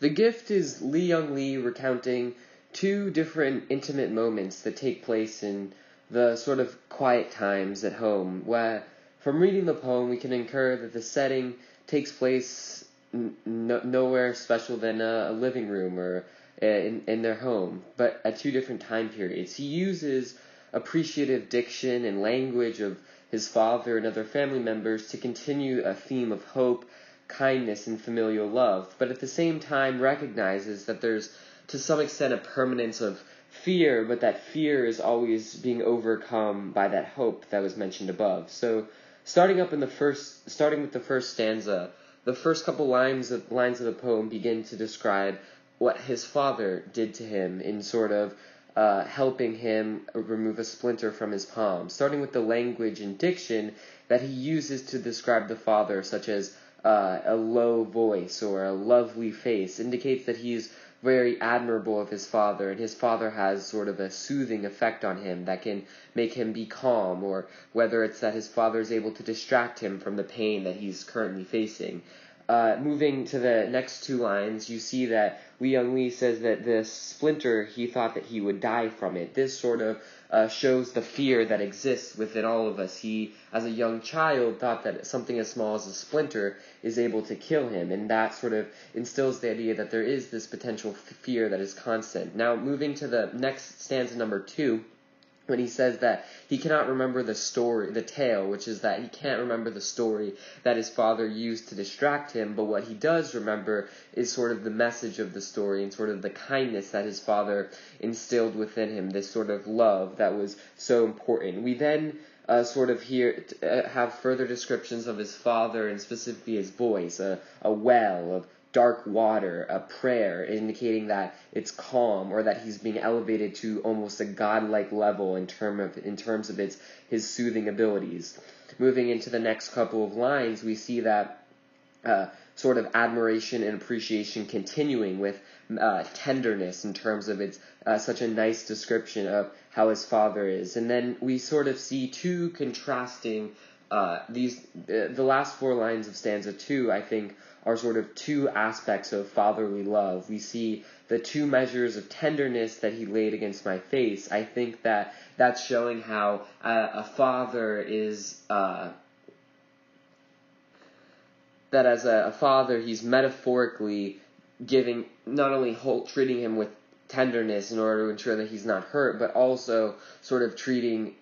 The Gift is Lee Young Lee recounting two different intimate moments that take place in the sort of quiet times at home, where from reading the poem we can infer that the setting takes place nowhere special than a living room or in their home, but at two different time periods. He uses appreciative diction and language of his father and other family members to continue a theme of hope, kindness, and familial love, but at the same time recognizes that there's to some extent a permanence of fear, but that fear is always being overcome by that hope that was mentioned above. So starting with the first stanza, the first couple lines of the poem begin to describe what his father did to him in sort of helping him remove a splinter from his palm, starting with the language and diction that he uses to describe the father, such as a low voice or a lovely face, indicates that he's very admirable of his father, and his father has sort of a soothing effect on him that can make him be calm, or whether it's that his father is able to distract him from the pain that he's currently facing. Moving to the next two lines, you see that Lee Young Lee says that this splinter, he thought that he would die from it. This sort of shows the fear that exists within all of us. He, as a young child, thought that something as small as a splinter is able to kill him, and that sort of instills the idea that there is this potential fear that is constant. Now, moving to the next stanza, number 2, when he says that he cannot remember the story, the tale, which is that he can't remember the story that his father used to distract him, but what he does remember is sort of the message of the story and sort of the kindness that his father instilled within him, this sort of love that was so important. We then sort of have further descriptions of his father and specifically his voice, a well of dark water, a prayer, indicating that it's calm or that he's being elevated to almost a godlike level in terms of his soothing abilities. Moving into the next couple of lines, we see that sort of admiration and appreciation continuing with tenderness in terms of its such a nice description of how his father is. And then we sort of see two contrasting the last 4 lines of stanza 2, I think, are sort of two aspects of fatherly love. We see the 2 measures of tenderness that he laid against my face. I think that that's showing how a father is, that as a father, he's metaphorically giving, not only treating him with tenderness in order to ensure that he's not hurt, but also sort of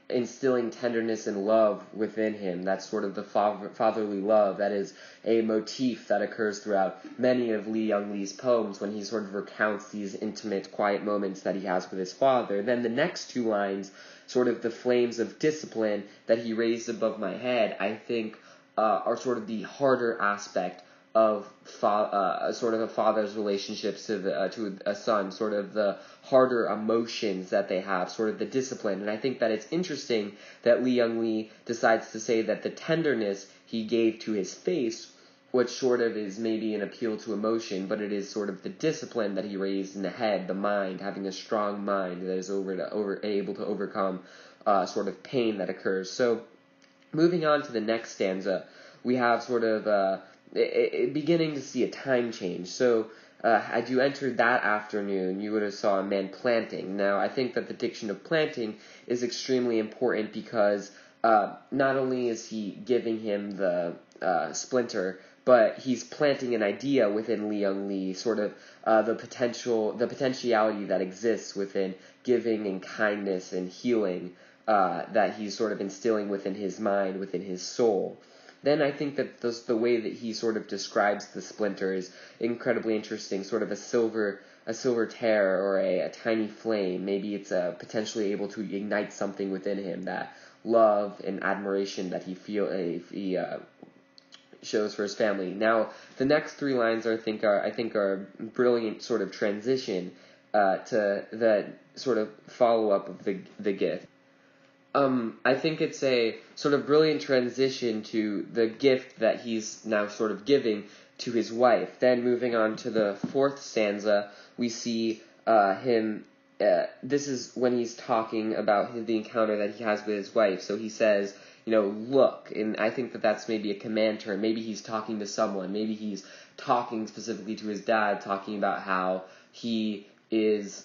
instilling tenderness and love within him. That's sort of the fatherly love. That is a motif that occurs throughout many of Lee Young Lee's poems when he sort of recounts these intimate, quiet moments that he has with his father. Then the next 2 lines, sort of the flames of discipline that he raised above my head, I think are sort of the harder aspect of sort of a father's relationships to a son, sort of the harder emotions that they have, sort of the discipline. And I think that it's interesting that Lee Young Lee decides to say that the tenderness he gave to his face, which sort of is maybe an appeal to emotion, but it is sort of the discipline that he raised in the head, the mind, having a strong mind that is able to overcome sort of pain that occurs. So moving on to the next stanza, we have sort of beginning to see a time change. So had you entered that afternoon, you would have saw a man planting. Now, I think that the diction of planting is extremely important because not only is he giving him the splinter, but he's planting an idea within Lee Young Lee, sort of the potentiality that exists within giving and kindness and healing that he's sort of instilling within his mind, within his soul. Then I think that the way that he sort of describes the splinter is incredibly interesting, sort of a silver tear or a tiny flame. Maybe it's potentially able to ignite something within him, that love and admiration that he shows for his family. Now, the next 3 lines I think are brilliant sort of transition to the sort of follow-up of the gift. I think it's a sort of brilliant transition to the gift that he's now sort of giving to his wife. Then moving on to the 4th stanza, we see him, this is when he's talking about the encounter that he has with his wife. So he says, look. And I think that that's maybe a command term. Maybe he's talking to someone. Maybe he's talking specifically to his dad, talking about how he is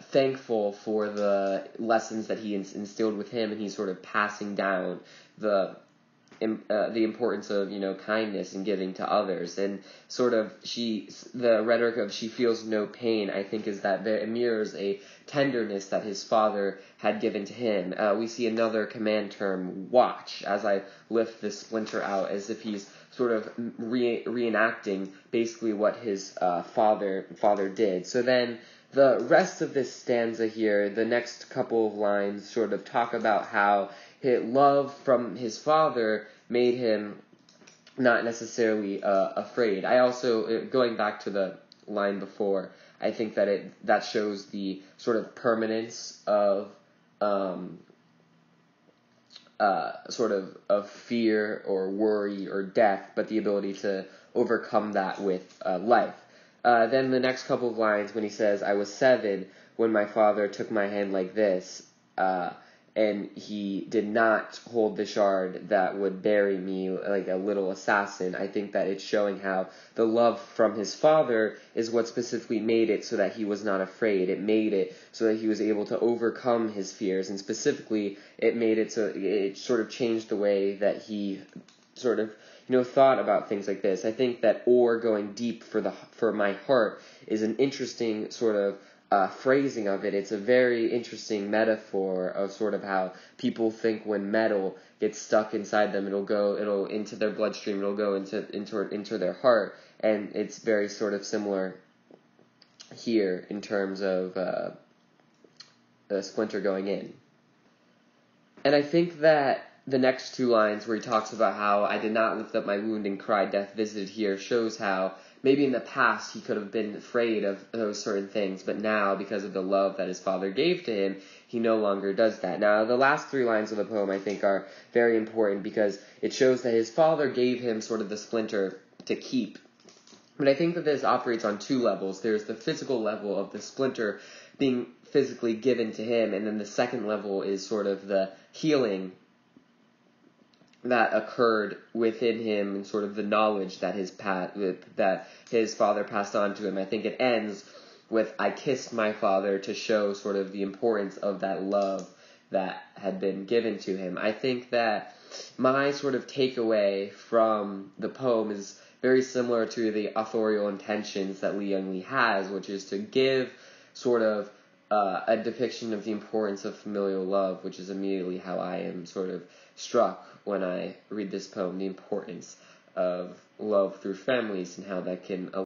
thankful for the lessons that he instilled with him, and he's sort of passing down the importance of kindness and giving to others. And sort of the rhetoric of she feels no pain, I think, is that it mirrors a tenderness that his father had given to him. We see another command term, watch, as I lift this splinter out, as if he's sort of reenacting basically what his father did. So then the rest of this stanza here, the next couple of lines, sort of talk about how his love from his father made him not necessarily afraid. I also, going back to the line before, I think that that shows the sort of permanence of of fear or worry or death, but the ability to overcome that with life. Then the next couple of lines, when he says, I was 7 when my father took my hand like this, and he did not hold the shard that would bury me like a little assassin. I think that it's showing how the love from his father is what specifically made it so that he was not afraid. It made it so that he was able to overcome his fears, and specifically it made it so it sort of changed the way that he sort of thought about things like this. I think that "or going deep for my heart" is an interesting sort of phrasing of it. It's a very interesting metaphor of sort of how people think when metal gets stuck inside them, it'll into their bloodstream, it'll go into their heart, and it's very sort of similar here in terms of the splinter going in. And I think that the next 2 lines where he talks about how I did not lift up my wound and cry death visited here shows how maybe in the past he could have been afraid of those certain things, but now, because of the love that his father gave to him, he no longer does that. Now, the last 3 lines of the poem, I think, are very important because it shows that his father gave him sort of the splinter to keep. But I think that this operates on 2 levels. There's the physical level of the splinter being physically given to him, and then the second level is sort of the healing that occurred within him and sort of the knowledge that his father passed on to him. I think it ends with I kissed my father to show sort of the importance of that love that had been given to him. I think that my sort of takeaway from the poem is very similar to the authorial intentions that Li Youngli has, which is to give sort of a depiction of the importance of familial love, which is immediately how I am sort of struck when I read this poem, the importance of love through families and how that can